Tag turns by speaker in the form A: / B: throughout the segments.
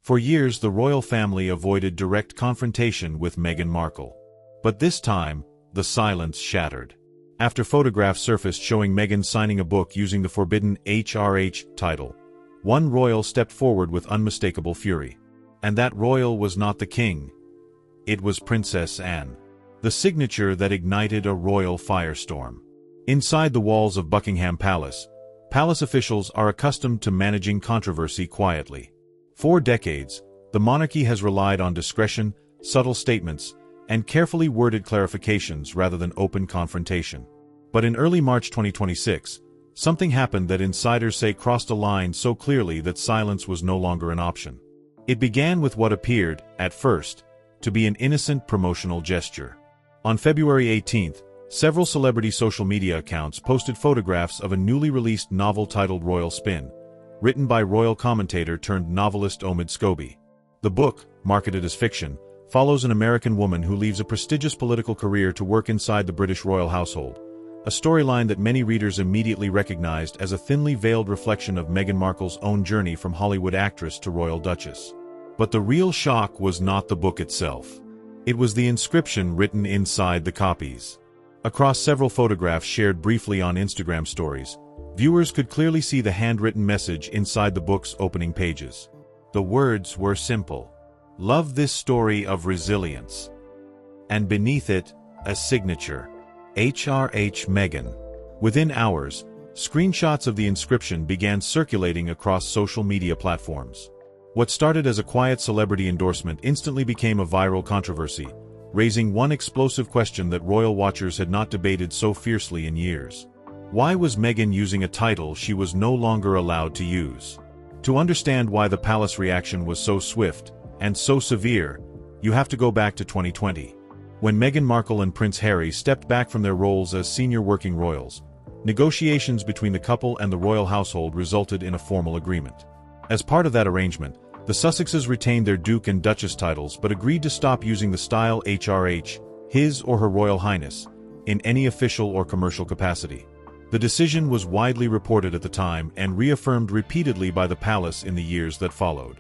A: For years the royal family avoided direct confrontation with Meghan Markle. But this time, the silence shattered. After photographs surfaced showing Meghan signing a book using the forbidden HRH title, one royal stepped forward with unmistakable fury. And that royal was not the king. It was Princess Anne. The signature that ignited a royal firestorm. Inside the walls of Buckingham Palace, palace officials are accustomed to managing controversy quietly. For decades, the monarchy has relied on discretion, subtle statements, and carefully worded clarifications rather than open confrontation. But in early March 2026, something happened that insiders say crossed a line so clearly that silence was no longer an option. It began with what appeared, at first, to be an innocent promotional gesture. On February 18th, several celebrity social media accounts posted photographs of a newly released novel titled Royal Spin, written by royal commentator turned novelist Omid Scobie. The book, marketed as fiction, follows an American woman who leaves a prestigious political career to work inside the British royal household, a storyline that many readers immediately recognized as a thinly veiled reflection of Meghan Markle's own journey from Hollywood actress to royal duchess. But the real shock was not the book itself. It was the inscription written inside the copies. Across several photographs shared briefly on Instagram stories, viewers could clearly see the handwritten message inside the book's opening pages. The words were simple. "Love this story of resilience." And beneath it, a signature. HRH Meghan. Within hours, screenshots of the inscription began circulating across social media platforms. What started as a quiet celebrity endorsement instantly became a viral controversy, raising one explosive question that royal watchers had not debated so fiercely in years. Why was Meghan using a title she was no longer allowed to use? To understand why the palace reaction was so swift and so severe, you have to go back to 2020. When Meghan Markle and Prince Harry stepped back from their roles as senior working royals, negotiations between the couple and the royal household resulted in a formal agreement. As part of that arrangement, the Sussexes retained their Duke and Duchess titles but agreed to stop using the style HRH, His or Her Royal Highness, in any official or commercial capacity. The decision was widely reported at the time and reaffirmed repeatedly by the palace in the years that followed.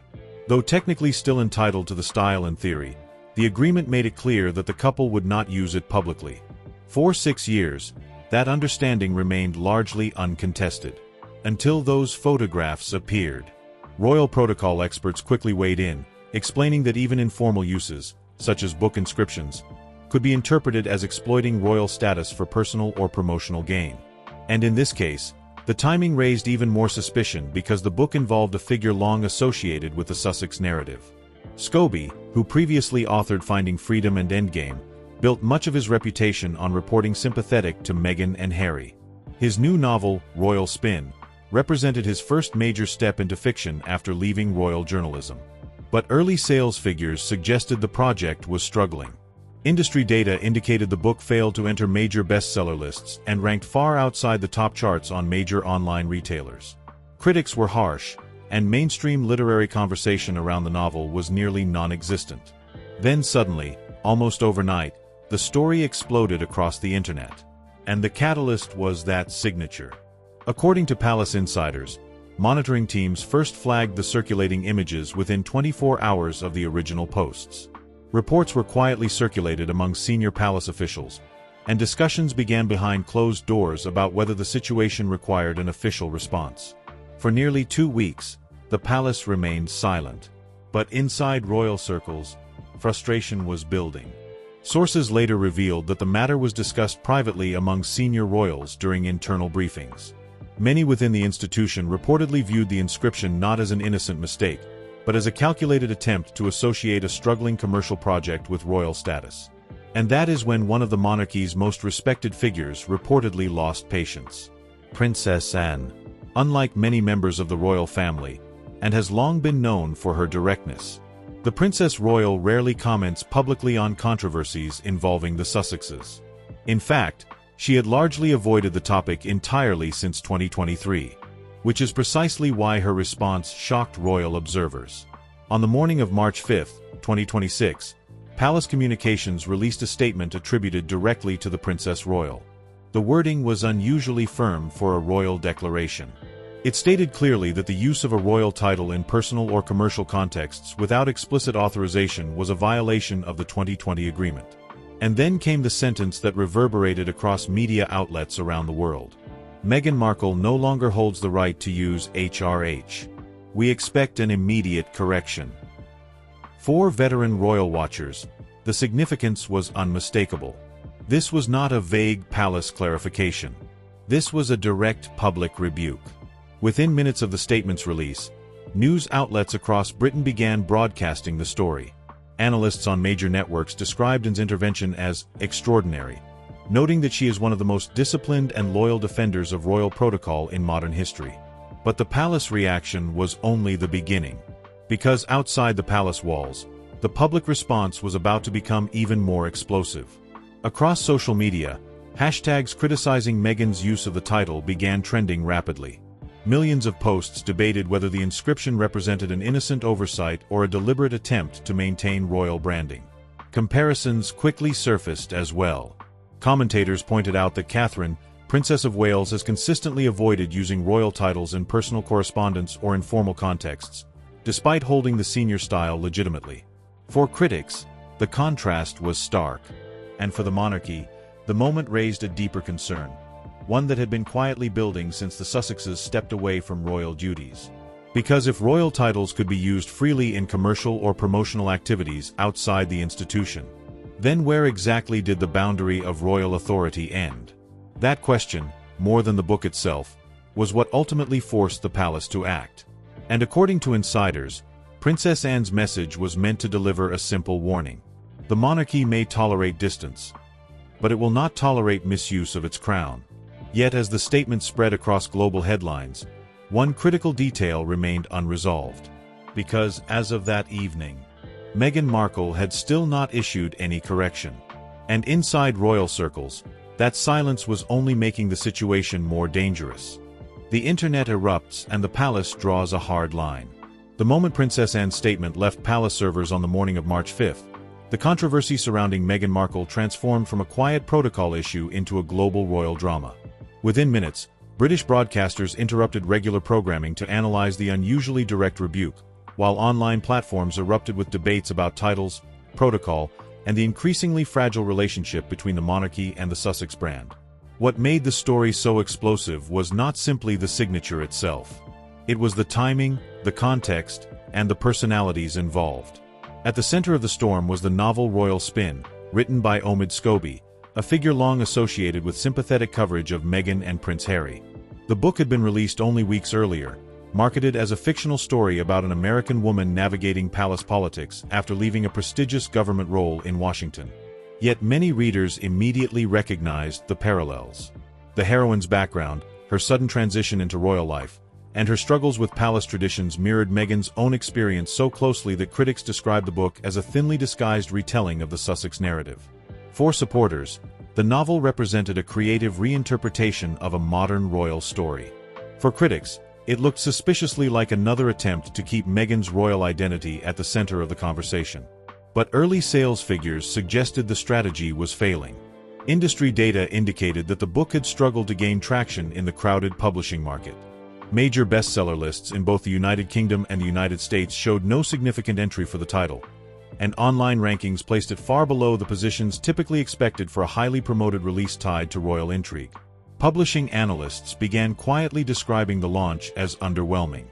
A: Though technically still entitled to the style in theory, the agreement made it clear that the couple would not use it publicly. For 6 years, that understanding remained largely uncontested. Until those photographs appeared. Royal protocol experts quickly weighed in, explaining that even informal uses, such as book inscriptions, could be interpreted as exploiting royal status for personal or promotional gain. And in this case, the timing raised even more suspicion because the book involved a figure long associated with the Sussex narrative. Scobie, who previously authored Finding Freedom and Endgame, built much of his reputation on reporting sympathetic to Meghan and Harry. His new novel, Royal Spin, represented his first major step into fiction after leaving royal journalism. But early sales figures suggested the project was struggling. Industry data indicated the book failed to enter major bestseller lists and ranked far outside the top charts on major online retailers. Critics were harsh, and mainstream literary conversation around the novel was nearly non-existent. Then suddenly, almost overnight, the story exploded across the internet. And the catalyst was that signature. According to palace insiders, monitoring teams first flagged the circulating images within 24 hours of the original posts. Reports were quietly circulated among senior palace officials, and discussions began behind closed doors about whether the situation required an official response. For nearly 2 weeks, the palace remained silent. But inside royal circles, frustration was building. Sources later revealed that the matter was discussed privately among senior royals during internal briefings. Many within the institution reportedly viewed the inscription not as an innocent mistake, but as a calculated attempt to associate a struggling commercial project with royal status. And that is when one of the monarchy's most respected figures reportedly lost patience. Princess Anne. Unlike many members of the royal family, and has long been known for her directness, the Princess Royal rarely comments publicly on controversies involving the Sussexes. In fact, she had largely avoided the topic entirely since 2023, which is precisely why her response shocked royal observers. On the morning of March 5, 2026, Palace Communications released a statement attributed directly to the Princess Royal. The wording was unusually firm for a royal declaration. It stated clearly that the use of a royal title in personal or commercial contexts without explicit authorization was a violation of the 2020 agreement. And then came the sentence that reverberated across media outlets around the world. Meghan Markle no longer holds the right to use HRH. We expect an immediate correction. For veteran royal watchers, the significance was unmistakable. This was not a vague palace clarification. This was a direct public rebuke. Within minutes of the statement's release, news outlets across Britain began broadcasting the story. Analysts on major networks described Meghan's intervention as extraordinary, noting that she is one of the most disciplined and loyal defenders of royal protocol in modern history. But the palace reaction was only the beginning. Because outside the palace walls, the public response was about to become even more explosive. Across social media, hashtags criticizing Meghan's use of the title began trending rapidly. Millions of posts debated whether the inscription represented an innocent oversight or a deliberate attempt to maintain royal branding. Comparisons quickly surfaced as well. Commentators pointed out that Catherine, Princess of Wales, has consistently avoided using royal titles in personal correspondence or informal contexts, despite holding the senior style legitimately. For critics, the contrast was stark. And for the monarchy, the moment raised a deeper concern, one that had been quietly building since the Sussexes stepped away from royal duties. Because if royal titles could be used freely in commercial or promotional activities outside the institution, then where exactly did the boundary of royal authority end? That question, more than the book itself, was what ultimately forced the palace to act. And according to insiders, Princess Anne's message was meant to deliver a simple warning. The monarchy may tolerate distance, but it will not tolerate misuse of its crown. Yet as the statement spread across global headlines, one critical detail remained unresolved. Because, as of that evening, Meghan Markle had still not issued any correction. And inside royal circles, that silence was only making the situation more dangerous. The internet erupts and the palace draws a hard line. The moment Princess Anne's statement left palace servers on the morning of March 5th, the controversy surrounding Meghan Markle transformed from a quiet protocol issue into a global royal drama. Within minutes, British broadcasters interrupted regular programming to analyze the unusually direct rebuke, while online platforms erupted with debates about titles, protocol, and the increasingly fragile relationship between the monarchy and the Sussex brand. What made the story so explosive was not simply the signature itself. It was the timing, the context, and the personalities involved. At the center of the storm was the novel Royal Spin, written by Omid Scobie, a figure long associated with sympathetic coverage of Meghan and Prince Harry. The book had been released only weeks earlier, marketed as a fictional story about an American woman navigating palace politics after leaving a prestigious government role in Washington. Yet many readers immediately recognized the parallels. The heroine's background, her sudden transition into royal life, and her struggles with palace traditions mirrored Meghan's own experience so closely that critics described the book as a thinly disguised retelling of the Sussex narrative. For supporters, the novel represented a creative reinterpretation of a modern royal story. For critics, it looked suspiciously like another attempt to keep Meghan's royal identity at the center of the conversation. But early sales figures suggested the strategy was failing. Industry data indicated that the book had struggled to gain traction in the crowded publishing market. Major bestseller lists in both the United Kingdom and the United States showed no significant entry for the title, and online rankings placed it far below the positions typically expected for a highly promoted release tied to royal intrigue. Publishing analysts began quietly describing the launch as underwhelming.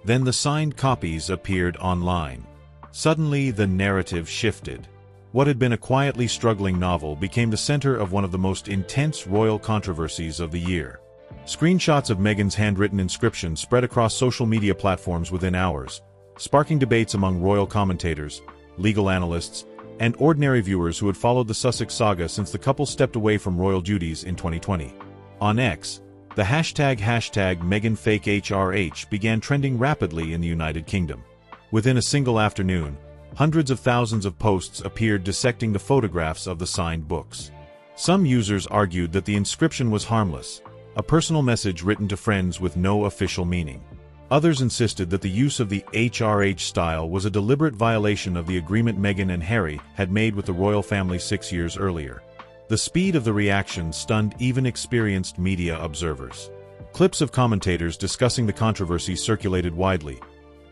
A: Then the signed copies appeared online. Suddenly, the narrative shifted. What had been a quietly struggling novel became the center of one of the most intense royal controversies of the year. Screenshots of Meghan's handwritten inscription spread across social media platforms within hours, sparking debates among royal commentators, legal analysts, and ordinary viewers who had followed the Sussex saga since the couple stepped away from royal duties in 2020. On X, the hashtag #MeghanFakeHRH began trending rapidly in the United Kingdom. Within a single afternoon, hundreds of thousands of posts appeared dissecting the photographs of the signed books. Some users argued that the inscription was harmless, a personal message written to friends with no official meaning. Others insisted that the use of the HRH style was a deliberate violation of the agreement Meghan and Harry had made with the royal family 6 years earlier. The speed of the reaction stunned even experienced media observers. Clips of commentators discussing the controversy circulated widely,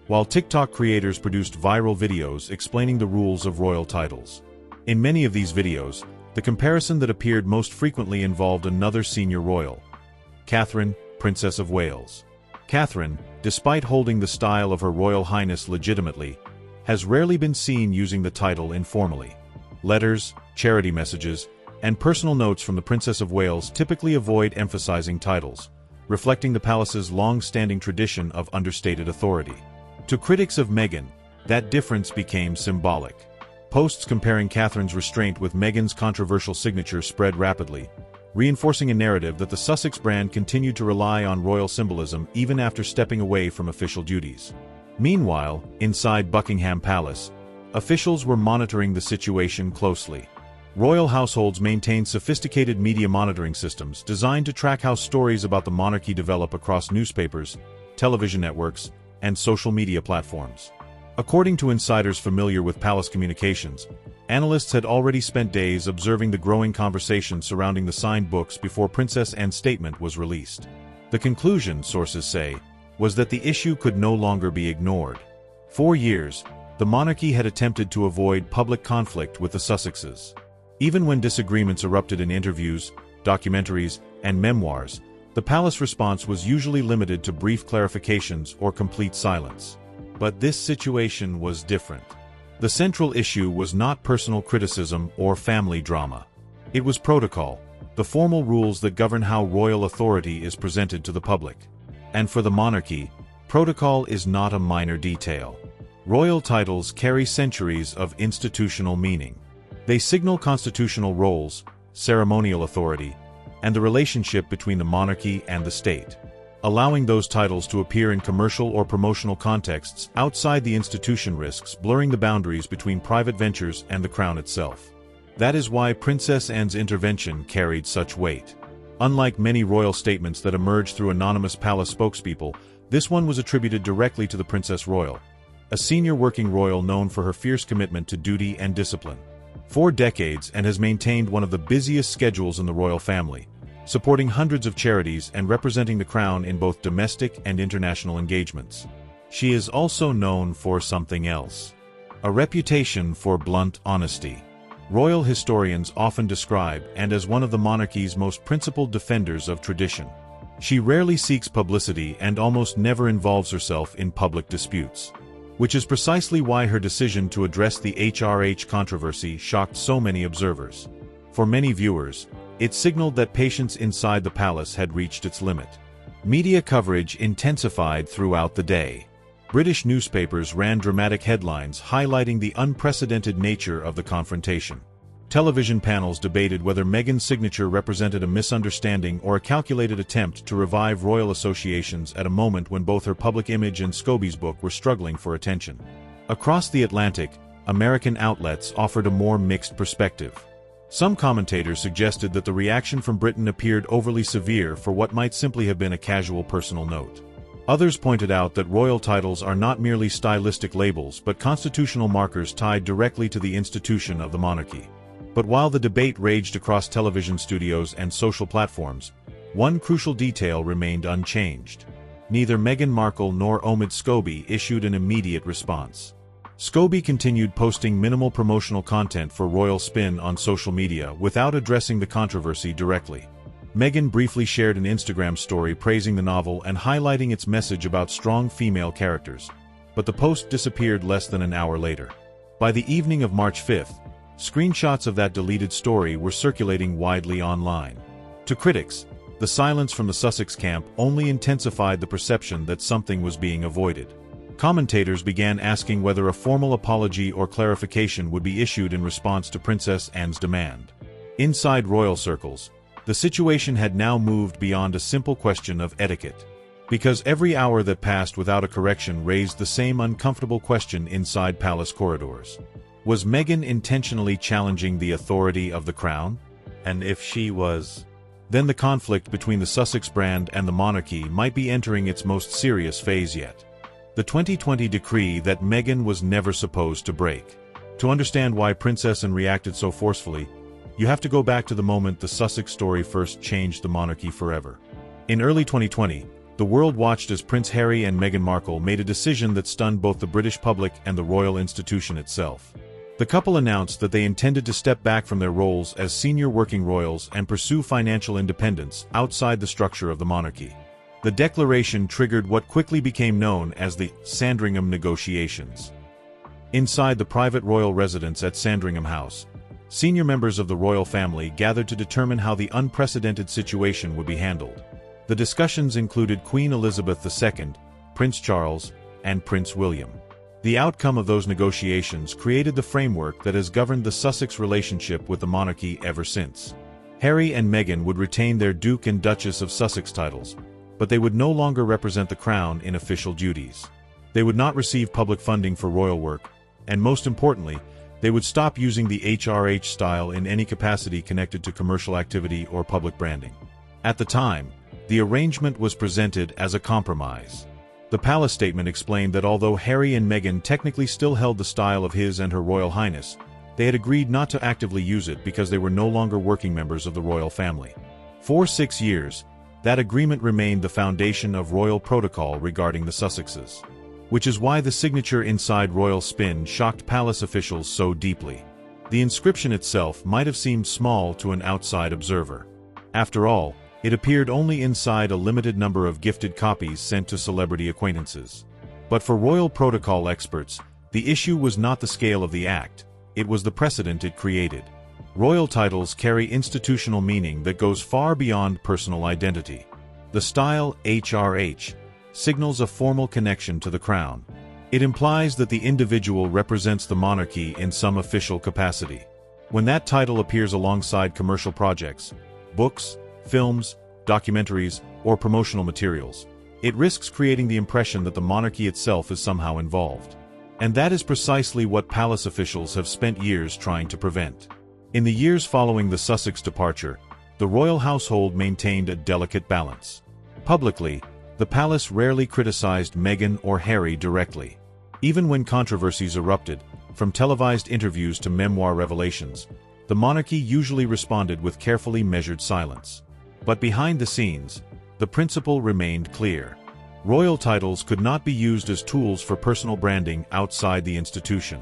A: while TikTok creators produced viral videos explaining the rules of royal titles. In many of these videos, the comparison that appeared most frequently involved another senior royal, Catherine, Princess of Wales. Catherine, despite holding the style of Her Royal Highness legitimately, has rarely been seen using the title informally. Letters, charity messages, and personal notes from the Princess of Wales typically avoid emphasizing titles, reflecting the palace's long-standing tradition of understated authority. To critics of Meghan, that difference became symbolic. Posts comparing Catherine's restraint with Meghan's controversial signature spread rapidly, reinforcing a narrative that the Sussex brand continued to rely on royal symbolism even after stepping away from official duties. Meanwhile, inside Buckingham Palace, officials were monitoring the situation closely. Royal households maintain sophisticated media monitoring systems designed to track how stories about the monarchy develop across newspapers, television networks, and social media platforms. According to insiders familiar with palace communications, analysts had already spent days observing the growing conversation surrounding the signed books before Princess Anne's statement was released. The conclusion, sources say, was that the issue could no longer be ignored. For years, the monarchy had attempted to avoid public conflict with the Sussexes. Even when disagreements erupted in interviews, documentaries, and memoirs, the palace response was usually limited to brief clarifications or complete silence. But this situation was different. The central issue was not personal criticism or family drama. It was protocol, the formal rules that govern how royal authority is presented to the public. And for the monarchy, protocol is not a minor detail. Royal titles carry centuries of institutional meaning. They signal constitutional roles, ceremonial authority, and the relationship between the monarchy and the state. Allowing those titles to appear in commercial or promotional contexts outside the institution risks blurring the boundaries between private ventures and the crown itself. That is why Princess Anne's intervention carried such weight. Unlike many royal statements that emerged through anonymous palace spokespeople, this one was attributed directly to the Princess Royal, a senior working royal known for her fierce commitment to duty and discipline. For decades and has maintained one of the busiest schedules in the royal family, supporting hundreds of charities and representing the crown in both domestic and international engagements. She is also known for something else: a reputation for blunt honesty. Royal historians often describe Anne as one of the monarchy's most principled defenders of tradition. She rarely seeks publicity and almost never involves herself in public disputes, which is precisely why her decision to address the HRH controversy shocked so many observers. For many viewers, it signaled that patience inside the palace had reached its limit. Media coverage intensified throughout the day. British newspapers ran dramatic headlines highlighting the unprecedented nature of the confrontation. Television panels debated whether Meghan's signature represented a misunderstanding or a calculated attempt to revive royal associations at a moment when both her public image and Scobie's book were struggling for attention. Across the Atlantic, American outlets offered a more mixed perspective. Some commentators suggested that the reaction from Britain appeared overly severe for what might simply have been a casual personal note. Others pointed out that royal titles are not merely stylistic labels but constitutional markers tied directly to the institution of the monarchy. But while the debate raged across television studios and social platforms, one crucial detail remained unchanged. Neither Meghan Markle nor Omid Scobie issued an immediate response. Scobie continued posting minimal promotional content for Royal Spin on social media without addressing the controversy directly. Meghan briefly shared an Instagram story praising the novel and highlighting its message about strong female characters, but the post disappeared less than an hour later. By the evening of March 5th, screenshots of that deleted story were circulating widely online. To critics, the silence from the Sussex camp only intensified the perception that something was being avoided. Commentators began asking whether a formal apology or clarification would be issued in response to Princess Anne's demand. Inside royal circles, the situation had now moved beyond a simple question of etiquette, because every hour that passed without a correction raised the same uncomfortable question inside palace corridors. Was Meghan intentionally challenging the authority of the crown? And if she was, then the conflict between the Sussex brand and the monarchy might be entering its most serious phase yet. The 2020 decree that Meghan was never supposed to break. To understand why Princess Anne reacted so forcefully, you have to go back to the moment the Sussex story first changed the monarchy forever. In early 2020, the world watched as Prince Harry and Meghan Markle made a decision that stunned both the British public and the royal institution itself. The couple announced that they intended to step back from their roles as senior working royals and pursue financial independence outside the structure of the monarchy. The declaration triggered what quickly became known as the Sandringham negotiations. Inside the private royal residence at Sandringham House, senior members of the royal family gathered to determine how the unprecedented situation would be handled. The discussions included Queen Elizabeth II, Prince Charles, and Prince William. The outcome of those negotiations created the framework that has governed the Sussex relationship with the monarchy ever since. Harry and Meghan would retain their Duke and Duchess of Sussex titles, but they would no longer represent the crown in official duties. They would not receive public funding for royal work, and most importantly, they would stop using the HRH style in any capacity connected to commercial activity or public branding. At the time, the arrangement was presented as a compromise. The palace statement explained that although Harry and Meghan technically still held the style of His and Her Royal Highness, they had agreed not to actively use it because they were no longer working members of the royal family. For 6 years, that agreement remained the foundation of royal protocol regarding the Sussexes. Which is why the signature inside royal spin shocked palace officials so deeply. The inscription itself might have seemed small to an outside observer. After all, it appeared only inside a limited number of gifted copies sent to celebrity acquaintances. But for royal protocol experts, the issue was not the scale of the act, it was the precedent it created. Royal titles carry institutional meaning that goes far beyond personal identity. The style HRH signals a formal connection to the crown. It implies that the individual represents the monarchy in some official capacity. When that title appears alongside commercial projects, books, films, documentaries, or promotional materials, it risks creating the impression that the monarchy itself is somehow involved. And that is precisely what palace officials have spent years trying to prevent. In the years following the Sussex departure, the royal household maintained a delicate balance. Publicly, the palace rarely criticized Meghan or Harry directly. Even when controversies erupted, from televised interviews to memoir revelations, the monarchy usually responded with carefully measured silence. But behind the scenes, the principle remained clear. Royal titles could not be used as tools for personal branding outside the institution.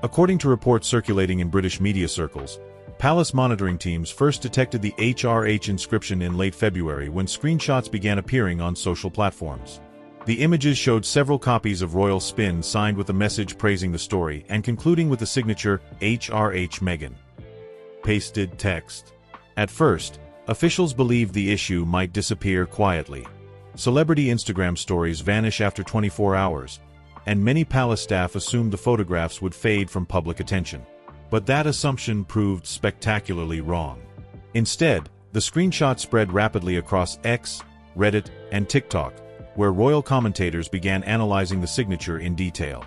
A: According to reports circulating in British media circles, palace monitoring teams first detected the HRH inscription in late February when screenshots began appearing on social platforms. The images showed several copies of royal spin signed with a message praising the story and concluding with the signature HRH Meghan. Pasted text. At first, officials believed the issue might disappear quietly. Celebrity Instagram stories vanish after 24 hours, and many palace staff assumed the photographs would fade from public attention. But that assumption proved spectacularly wrong. Instead, the screenshot spread rapidly across X, Reddit, and TikTok, where royal commentators began analyzing the signature in detail.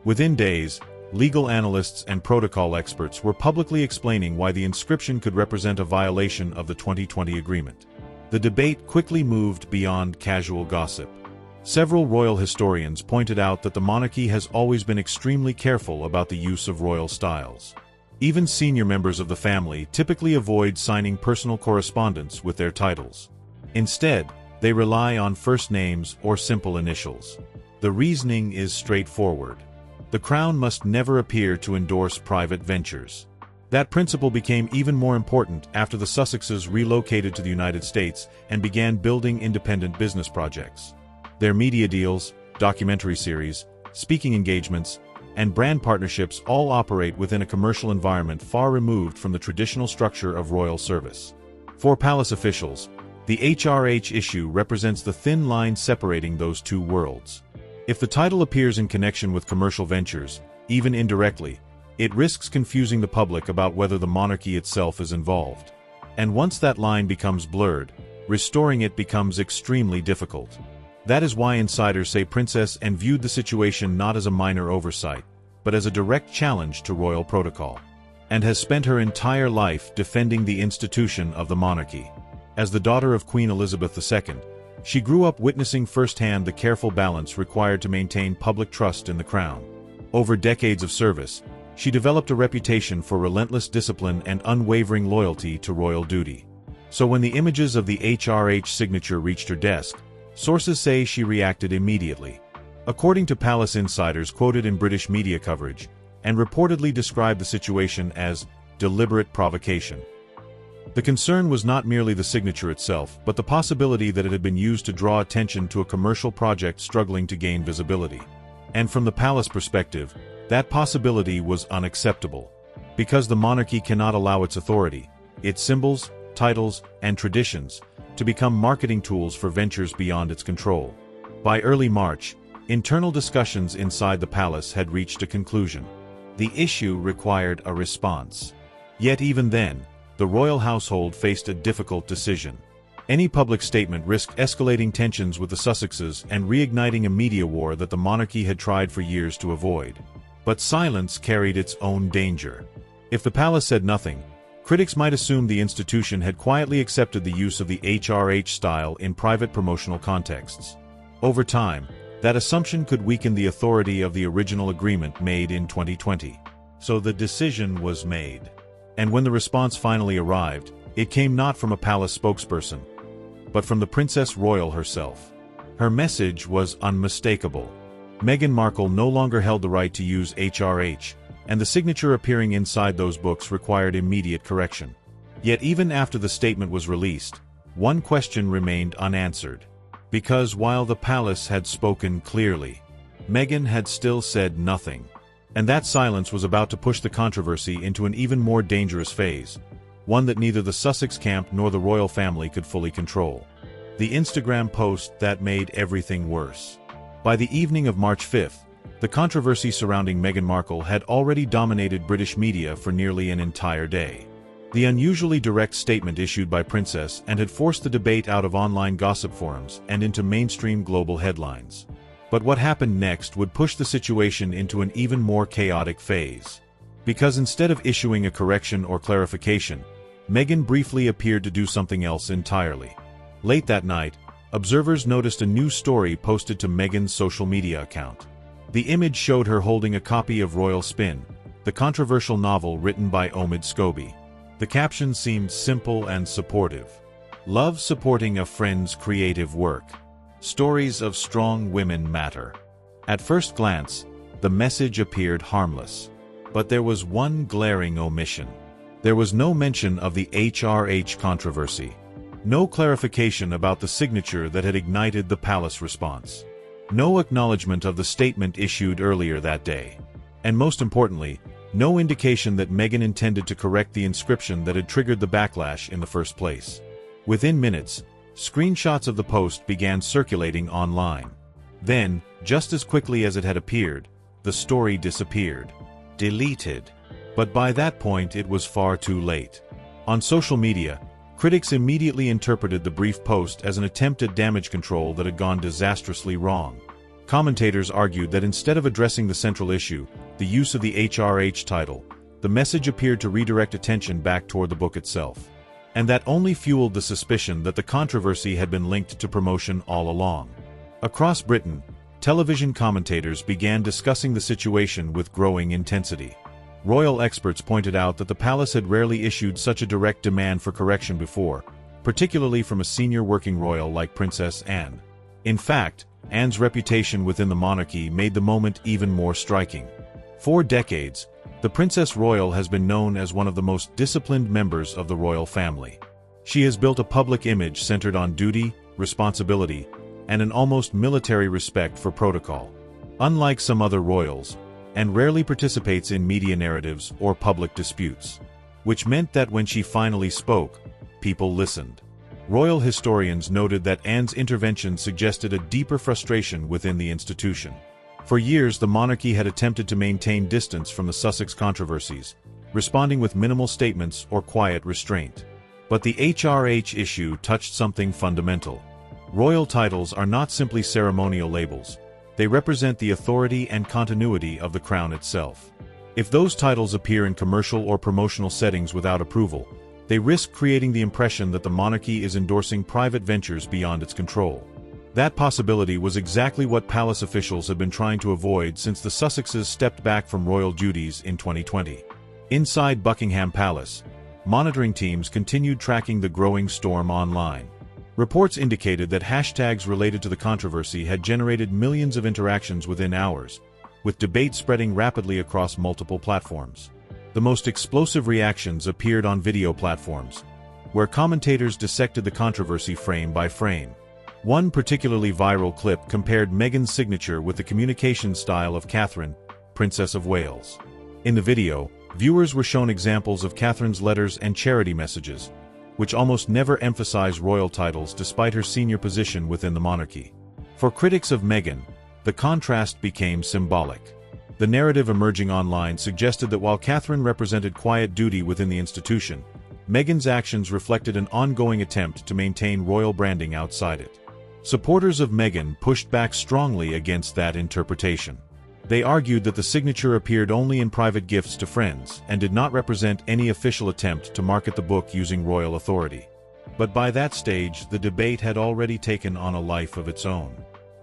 A: Within days, legal analysts and protocol experts were publicly explaining why the inscription could represent a violation of the 2020 agreement. The debate quickly moved beyond casual gossip. Several royal historians pointed out that the monarchy has always been extremely careful about the use of royal styles. Even senior members of the family typically avoid signing personal correspondence with their titles. Instead, they rely on first names or simple initials. The reasoning is straightforward. The crown must never appear to endorse private ventures. That principle became even more important after the Sussexes relocated to the United States and began building independent business projects. Their media deals, documentary series, speaking engagements, and brand partnerships all operate within a commercial environment far removed from the traditional structure of royal service. For palace officials, the HRH issue represents the thin line separating those two worlds. If the title appears in connection with commercial ventures, even indirectly, it risks confusing the public about whether the monarchy itself is involved. And once that line becomes blurred, restoring it becomes extremely difficult. That is why insiders say Princess Anne viewed the situation not as a minor oversight, but as a direct challenge to royal protocol, and has spent her entire life defending the institution of the monarchy. As the daughter of Queen Elizabeth II, she grew up witnessing firsthand the careful balance required to maintain public trust in the crown. Over decades of service, she developed a reputation for relentless discipline and unwavering loyalty to royal duty. So when the images of the HRH signature reached her desk, sources say she reacted immediately. According to palace insiders quoted in British media coverage, and reportedly described the situation as deliberate provocation. The concern was not merely the signature itself, but the possibility that it had been used to draw attention to a commercial project struggling to gain visibility. And from the palace perspective, that possibility was unacceptable. Because the monarchy cannot allow its authority, its symbols, titles, and traditions to become marketing tools for ventures beyond its control. By early March, internal discussions inside the palace had reached a conclusion. The issue required a response. Yet even then, the royal household faced a difficult decision. Any public statement risked escalating tensions with the Sussexes and reigniting a media war that the monarchy had tried for years to avoid. But silence carried its own danger. If the palace said nothing, critics might assume the institution had quietly accepted the use of the HRH style in private promotional contexts. Over time, that assumption could weaken the authority of the original agreement made in 2020. So the decision was made. And when the response finally arrived, it came not from a palace spokesperson, but from the Princess Royal herself. Her message was unmistakable. Meghan Markle no longer held the right to use HRH, and the signature appearing inside those books required immediate correction. Yet even after the statement was released, one question remained unanswered. Because while the palace had spoken clearly, Meghan had still said nothing. And that silence was about to push the controversy into an even more dangerous phase, one that neither the Sussex camp nor the royal family could fully control. The Instagram post that made everything worse. By the evening of March 5th, the controversy surrounding Meghan Markle had already dominated British media for nearly an entire day. The unusually direct statement issued by Princess and had forced the debate out of online gossip forums and into mainstream global headlines. But what happened next would push the situation into an even more chaotic phase. Because instead of issuing a correction or clarification, Meghan briefly appeared to do something else entirely. Late that night, observers noticed a new story posted to Meghan's social media account. The image showed her holding a copy of Royal Spin, the controversial novel written by Omid Scobie. The caption seemed simple and supportive. Love supporting a friend's creative work. Stories of strong women matter. At first glance, the message appeared harmless. But there was one glaring omission. There was no mention of the HRH controversy. No clarification about the signature that had ignited the palace response. No acknowledgement of the statement issued earlier that day. And most importantly, no indication that Meghan intended to correct the inscription that had triggered the backlash in the first place. Within minutes, screenshots of the post began circulating online. Then, just as quickly as it had appeared, the story disappeared. Deleted. But by that point it was far too late. On social media, critics immediately interpreted the brief post as an attempt at damage control that had gone disastrously wrong. Commentators argued that instead of addressing the central issue, the use of the HRH title, the message appeared to redirect attention back toward the book itself. And that only fueled the suspicion that the controversy had been linked to promotion all along. Across Britain, television commentators began discussing the situation with growing intensity. Royal experts pointed out that the palace had rarely issued such a direct demand for correction before, particularly from a senior working royal like Princess Anne. In fact, Anne's reputation within the monarchy made the moment even more striking. For decades, the Princess Royal has been known as one of the most disciplined members of the royal family. She has built a public image centered on duty, responsibility, and an almost military respect for protocol. Unlike some other royals, and rarely participates in media narratives or public disputes. Which meant that when she finally spoke, people listened. Royal historians noted that Anne's intervention suggested a deeper frustration within the institution. For years, the monarchy had attempted to maintain distance from the Sussex controversies, responding with minimal statements or quiet restraint. But the HRH issue touched something fundamental. Royal titles are not simply ceremonial labels. They represent the authority and continuity of the crown itself. If those titles appear in commercial or promotional settings without approval, they risk creating the impression that the monarchy is endorsing private ventures beyond its control. That possibility was exactly what palace officials had been trying to avoid since the Sussexes stepped back from royal duties in 2020. Inside Buckingham Palace, monitoring teams continued tracking the growing storm online. Reports indicated that hashtags related to the controversy had generated millions of interactions within hours, with debate spreading rapidly across multiple platforms. The most explosive reactions appeared on video platforms, where commentators dissected the controversy frame by frame. One particularly viral clip compared Meghan's signature with the communication style of Catherine, Princess of Wales. In the video, viewers were shown examples of Catherine's letters and charity messages, which almost never emphasize royal titles despite her senior position within the monarchy. For critics of Meghan, the contrast became symbolic. The narrative emerging online suggested that while Catherine represented quiet duty within the institution, Meghan's actions reflected an ongoing attempt to maintain royal branding outside it. Supporters of Meghan pushed back strongly against that interpretation. They argued that the signature appeared only in private gifts to friends and did not represent any official attempt to market the book using royal authority. But by that stage, the debate had already taken on a life of its own.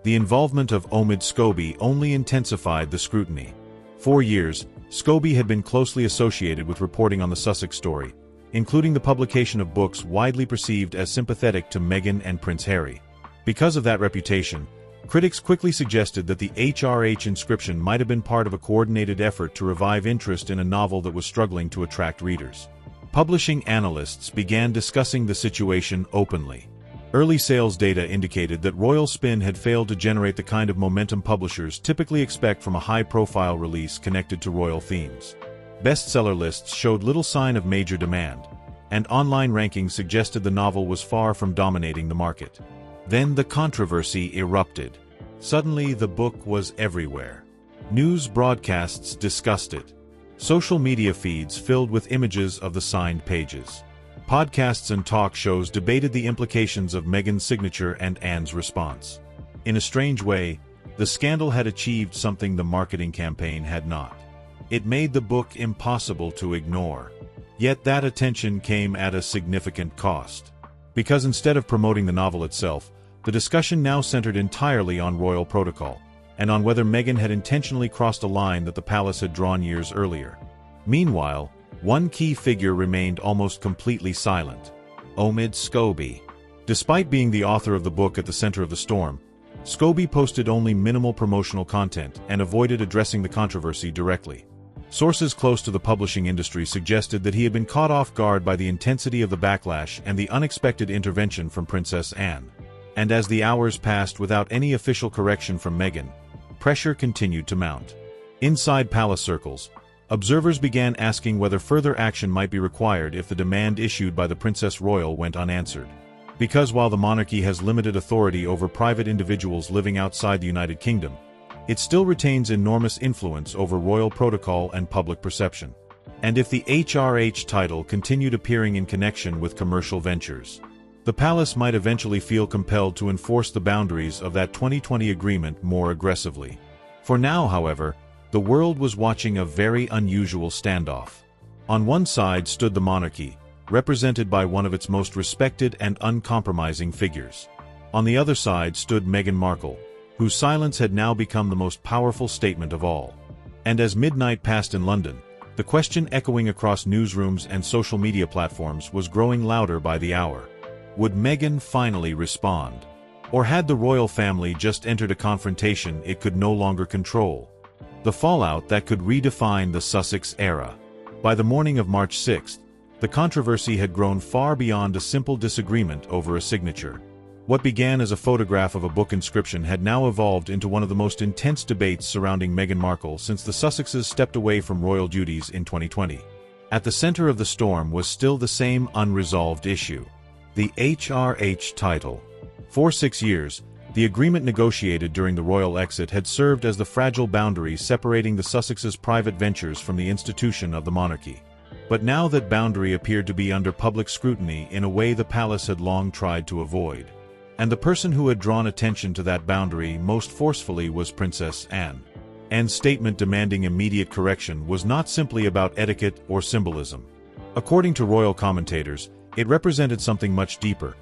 A: The involvement of Omid Scobie only intensified the scrutiny. For years, Scobie had been closely associated with reporting on the Sussex story, including the publication of books widely perceived as sympathetic to Meghan and Prince Harry. Because of that reputation, critics quickly suggested that the HRH inscription might have been part of a coordinated effort to revive interest in a novel that was struggling to attract readers. Publishing analysts began discussing the situation openly. Early sales data indicated that Royal Spin had failed to generate the kind of momentum publishers typically expect from a high-profile release connected to royal themes. Bestseller lists showed little sign of major demand, and online rankings suggested the novel was far from dominating the market. Then the controversy erupted. Suddenly, the book was everywhere. News broadcasts discussed it. Social media feeds filled with images of the signed pages. Podcasts and talk shows debated the implications of Meghan's signature and Anne's response. In a strange way, the scandal had achieved something the marketing campaign had not. It made the book impossible to ignore. Yet that attention came at a significant cost. Because instead of promoting the novel itself, the discussion now centered entirely on royal protocol, and on whether Meghan had intentionally crossed a line that the palace had drawn years earlier. Meanwhile, one key figure remained almost completely silent: Omid Scobie. Despite being the author of the book at the center of the storm, Scobie posted only minimal promotional content and avoided addressing the controversy directly. Sources close to the publishing industry suggested that he had been caught off guard by the intensity of the backlash and the unexpected intervention from Princess Anne. And as the hours passed without any official correction from Meghan, pressure continued to mount. Inside palace circles, observers began asking whether further action might be required if the demand issued by the Princess Royal went unanswered. Because while the monarchy has limited authority over private individuals living outside the United Kingdom, it still retains enormous influence over royal protocol and public perception. And if the HRH title continued appearing in connection with commercial ventures, the palace might eventually feel compelled to enforce the boundaries of that 2020 agreement more aggressively. For now, however, the world was watching a very unusual standoff. On one side stood the monarchy, represented by one of its most respected and uncompromising figures. On the other side stood Meghan Markle, whose silence had now become the most powerful statement of all. And as midnight passed in London, the question echoing across newsrooms and social media platforms was growing louder by the hour. Would Meghan finally respond? Or had the royal family just entered a confrontation it could no longer control? The fallout that could redefine the Sussex era. By the morning of March 6th, the controversy had grown far beyond a simple disagreement over a signature. What began as a photograph of a book inscription had now evolved into one of the most intense debates surrounding Meghan Markle since the Sussexes stepped away from royal duties in 2020. At the center of the storm was still the same unresolved issue: the HRH title. For 6 years, the agreement negotiated during the royal exit had served as the fragile boundary separating the Sussexes' private ventures from the institution of the monarchy. But now that boundary appeared to be under public scrutiny in a way the palace had long tried to avoid. And the person who had drawn attention to that boundary most forcefully was Princess Anne. Anne's statement demanding immediate correction was not simply about etiquette or symbolism. According to royal commentators, it represented something much deeper: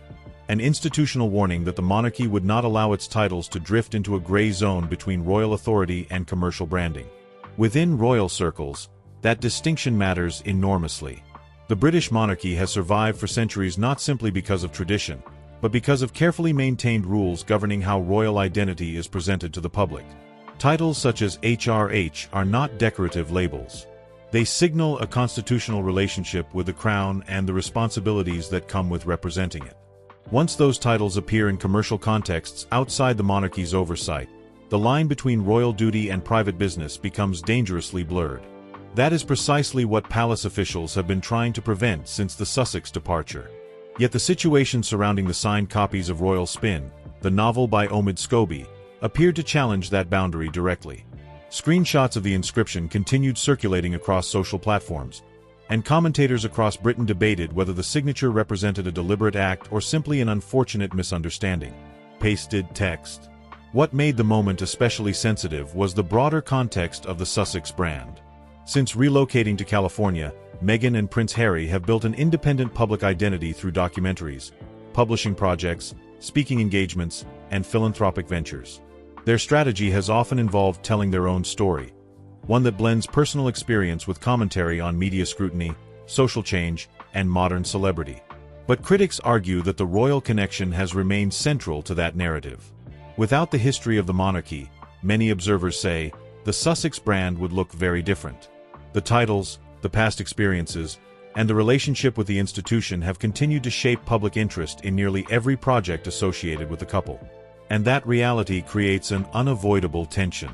A: an institutional warning that the monarchy would not allow its titles to drift into a gray zone between royal authority and commercial branding. Within royal circles, that distinction matters enormously. The British monarchy has survived for centuries not simply because of tradition, but because of carefully maintained rules governing how royal identity is presented to the public. Titles such as HRH are not decorative labels. They signal a constitutional relationship with the crown and the responsibilities that come with representing it. Once those titles appear in commercial contexts outside the monarchy's oversight, the line between royal duty and private business becomes dangerously blurred. That is precisely what palace officials have been trying to prevent since the Sussex departure. Yet the situation surrounding the signed copies of Royal Spin, the novel by Omid Scobie, appeared to challenge that boundary directly. Screenshots of the inscription continued circulating across social platforms, and commentators across Britain debated whether the signature represented a deliberate act or simply an unfortunate misunderstanding. Pasted text. What made the moment especially sensitive was the broader context of the Sussex brand. Since relocating to California, Meghan and Prince Harry have built an independent public identity through documentaries, publishing projects, speaking engagements, and philanthropic ventures. Their strategy has often involved telling their own story, one that blends personal experience with commentary on media scrutiny, social change, and modern celebrity. But critics argue that the royal connection has remained central to that narrative. Without the history of the monarchy, many observers say, the Sussex brand would look very different. The titles, the past experiences, and the relationship with the institution have continued to shape public interest in nearly every project associated with the couple. And that reality creates an unavoidable tension.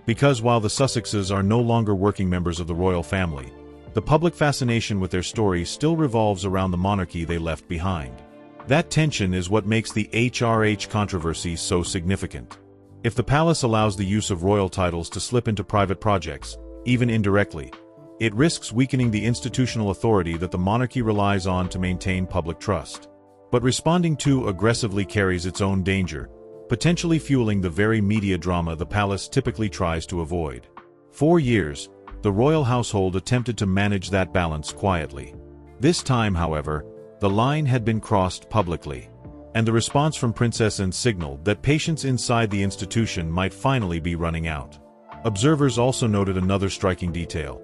A: Because while the Sussexes are no longer working members of the royal family, the public fascination with their story still revolves around the monarchy they left behind. That tension is what makes the HRH controversy so significant. If the palace allows the use of royal titles to slip into private projects, even indirectly, it risks weakening the institutional authority that the monarchy relies on to maintain public trust. But responding too aggressively carries its own danger, potentially fueling the very media drama the palace typically tries to avoid. For years, the royal household attempted to manage that balance quietly. This time, however, the line had been crossed publicly, and the response from Princess Anne signaled that patience inside the institution might finally be running out. Observers also noted another striking detail.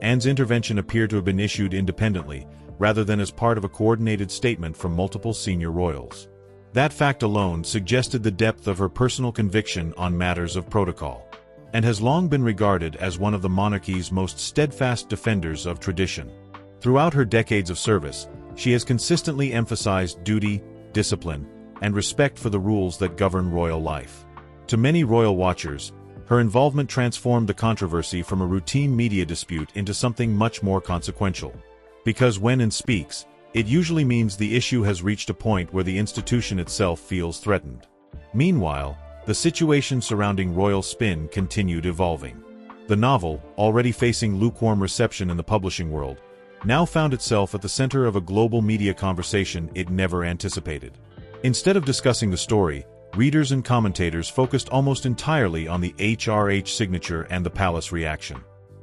A: Anne's intervention appeared to have been issued independently, rather than as part of a coordinated statement from multiple senior royals. That fact alone suggested the depth of her personal conviction on matters of protocol, and has long been regarded as one of the monarchy's most steadfast defenders of tradition. Throughout her decades of service, she has consistently emphasized duty, discipline, and respect for the rules that govern royal life. To many royal watchers, her involvement transformed the controversy from a routine media dispute into something much more consequential. Because when Anne speaks, it usually means the issue has reached a point where the institution itself feels threatened. Meanwhile, the situation surrounding Royal Spin continued evolving. The novel, already facing lukewarm reception in the publishing world, now found itself at the center of a global media conversation it never anticipated. Instead of discussing the story, readers and commentators focused almost entirely on the HRH signature and the palace reaction.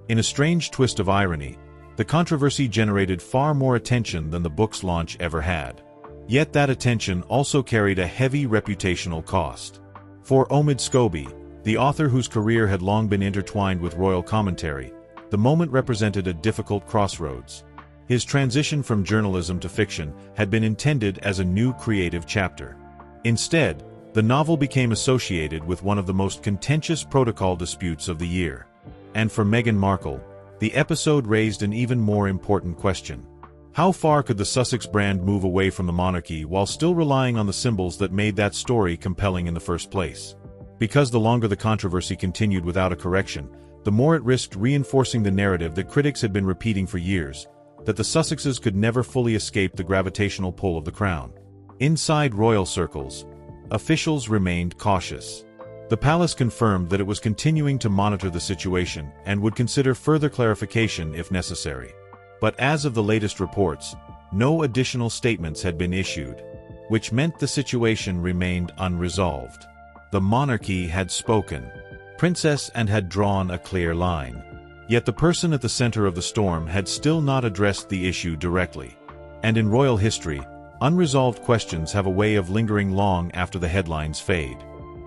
A: In a strange twist of irony, the controversy generated far more attention than the book's launch ever had. Yet that attention also carried a heavy reputational cost. For Omid Scobie, the author whose career had long been intertwined with royal commentary, the moment represented a difficult crossroads. His transition from journalism to fiction had been intended as a new creative chapter. Instead, the novel became associated with one of the most contentious protocol disputes of the year. And for Meghan Markle, the episode raised an even more important question. How far could the Sussex brand move away from the monarchy while still relying on the symbols that made that story compelling in the first place? Because the longer the controversy continued without a correction, the more it risked reinforcing the narrative that critics had been repeating for years, that the Sussexes could never fully escape the gravitational pull of the crown. Inside royal circles, officials remained cautious. The palace confirmed that it was continuing to monitor the situation and would consider further clarification if necessary. But as of the latest reports, no additional statements had been issued, which meant the situation remained unresolved. The monarchy had spoken. Princess Anne had drawn a clear line. Yet the person at the center of the storm had still not addressed the issue directly. And in royal history, unresolved questions have a way of lingering long after the headlines fade.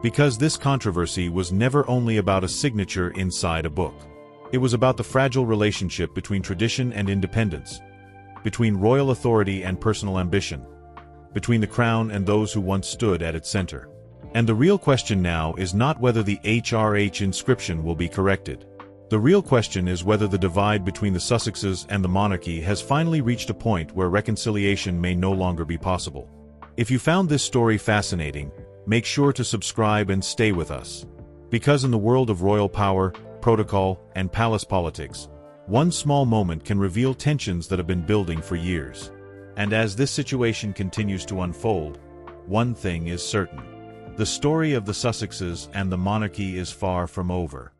A: Because this controversy was never only about a signature inside a book. It was about the fragile relationship between tradition and independence, between royal authority and personal ambition, between the crown and those who once stood at its center. And the real question now is not whether the HRH inscription will be corrected. The real question is whether the divide between the Sussexes and the monarchy has finally reached a point where reconciliation may no longer be possible. If you found this story fascinating, make sure to subscribe and stay with us. Because in the world of royal power, protocol, and palace politics, one small moment can reveal tensions that have been building for years. And as this situation continues to unfold, one thing is certain. The story of the Sussexes and the monarchy is far from over.